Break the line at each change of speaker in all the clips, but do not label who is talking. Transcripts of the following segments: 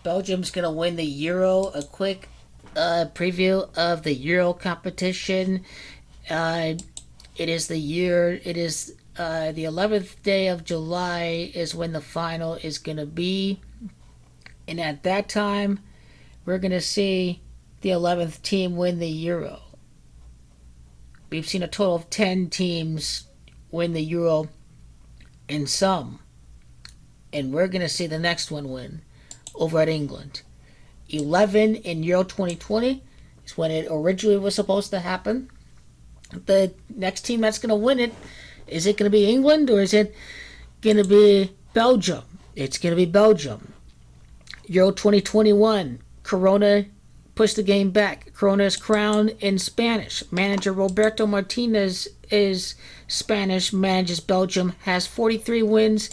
Belgium's gonna win the Euro. A quick preview of the Euro competition. Uh, it is the year. It is the 11th day of July is when the final is gonna be, and at that time, we're gonna see the 11th team win the Euro. We've seen a total of 10 teams win the Euro in some, and we're gonna see the next one win over at England. 11 in Euro 2020 is when it originally was supposed to happen. The next team that's going to win it, is it going to be England or is it going to be Belgium? It's going to be Belgium. Euro 2021, Corona pushed the game back. Corona is crowned in Spanish. Manager Roberto Martinez is Spanish, manages Belgium, has 43 wins.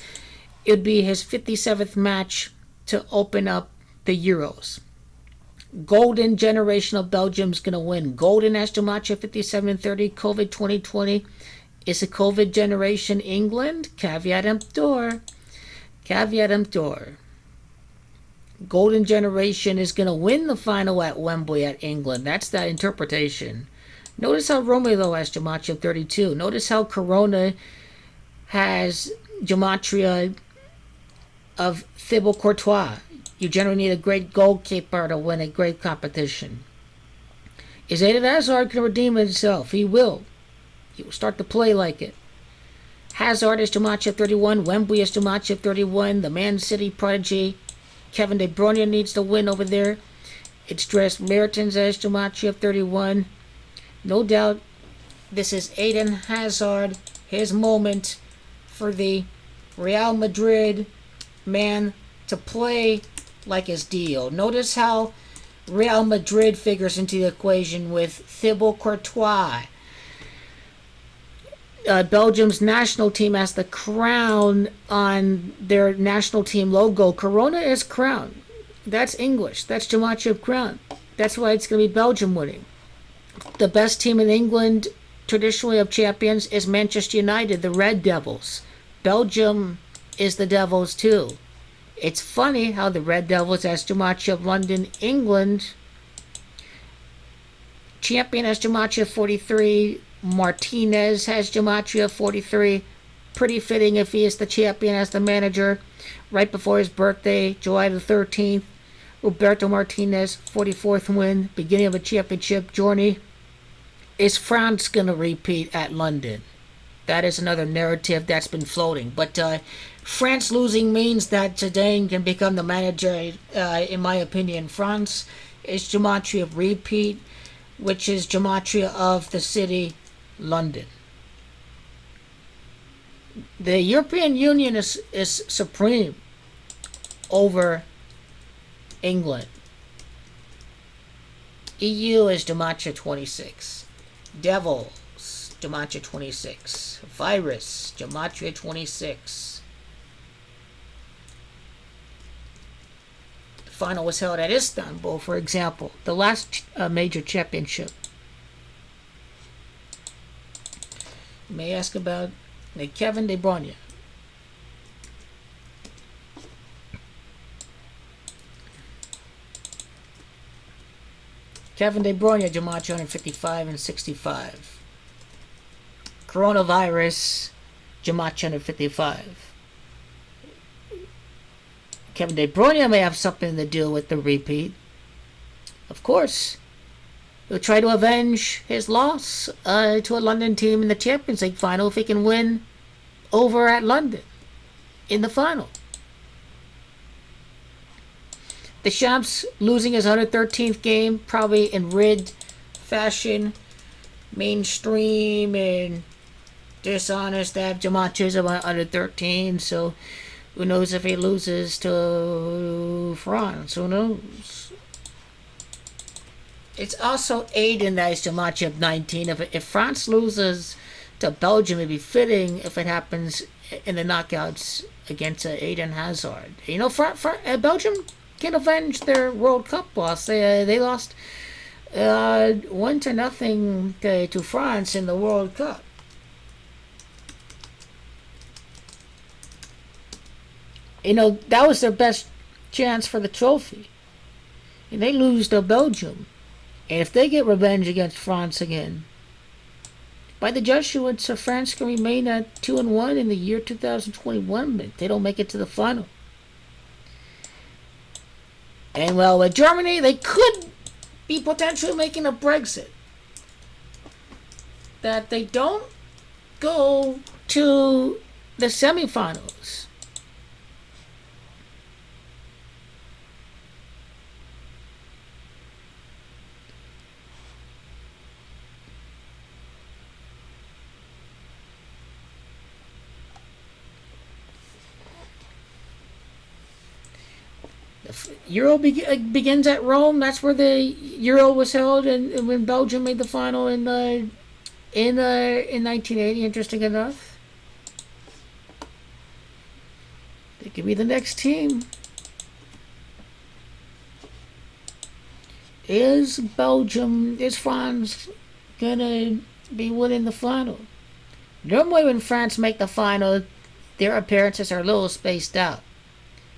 It would be his 57th match to open up the Euros. Golden generation of Belgium's going to win. Golden Ashtomacha 57-30, COVID 2020. Is a COVID generation England? Caveat emptor. Caveat emptor. Golden generation is going to win the final at Wembley at England. That's that interpretation. Notice how Romelu has gematria 32. Notice how Corona has gematria of Thibaut-Courtois. You generally need a great goalkeeper to win a great competition. Is Eden Hazard can redeem himself? He will. He will start to play like it. Hazard is gematria 31. Wembley is gematria 31. The Man City prodigy Kevin De Bruyne needs to win over there. It's Dries Mertens as gematria 31. No doubt this is Eden Hazard, his moment for the Real Madrid man to play like his deal. Notice how Real Madrid figures into the equation with Thibaut-Courtois. Belgium's national team has the crown on their national team logo. Corona is crown. That's English. That's gematria crown. That's why it's going to be Belgium winning. The best team in England, traditionally of champions, is Manchester United, the Red Devils. Belgium is the Devils too. It's funny how the Red Devils as gematria of London, England, champion has gematria 43. Martinez has gematria 43. Pretty fitting if he is the champion as the manager. Right before his birthday, July the 13th, Roberto Martinez, 44th win, beginning of a championship journey. Is France going to repeat at London? That is another narrative that's been floating. But France losing means that Zidane can become the manager, in my opinion. France is gematria of repeat, which is gematria of the city London. The European Union is supreme over England. EU is gematria 26. Devils, gematria 26. Virus, gematria 26. The final was held at Istanbul, for example, the last major championship. You may ask about Kevin De Bruyne. Kevin De Bruyne, gematria 155 and 65. Coronavirus, gematria 155. Kevin De Bruyne may have something to do with the repeat. Of course. He'll try to avenge his loss to a London team in the Champions League final if he can win over at London in the final. Deschamps losing his 113th game, probably in rid fashion, mainstream and dishonest. They have gematrias of 113, so who knows if he loses to France? Who knows? It's also Aiden that is gematria of 19. If France loses to Belgium, it'd be fitting if it happens in the knockouts against Aiden Hazard. You know, Belgium can avenge their World Cup loss. They lost 1-0 to France in the World Cup. You know, that was their best chance for the trophy. And they lose to Belgium. And if they get revenge against France again, by the Jesuits, France can remain at 2-1 in the year 2021, but they don't make it to the final. And well, with Germany, they could be potentially making a Brexit. That they don't go to the semifinals. Euro begins at Rome. That's where the Euro was held, and when Belgium made the final in 1980. Interesting enough, they could be the next team. Is France gonna be winning the final? Normally, when France make the final, their appearances are a little spaced out.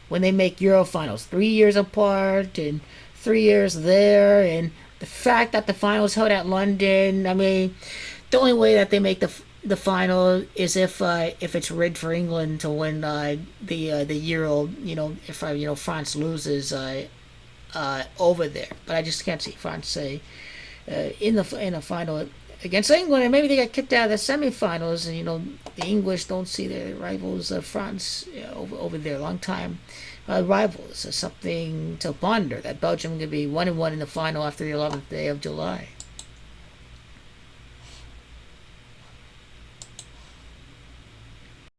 When they make Euro finals, 3 years apart and 3 years there, and the fact that the final is held at London, I mean, the only way that they make the final is if it's rigged for England to win the Euro. If France loses over there, but I just can't see France say in the final against England, and maybe they got kicked out of the semifinals, and the English don't see their rivals France over there, long time rivals. Something to ponder that Belgium could be 1-1 in the final after the 11th day of July.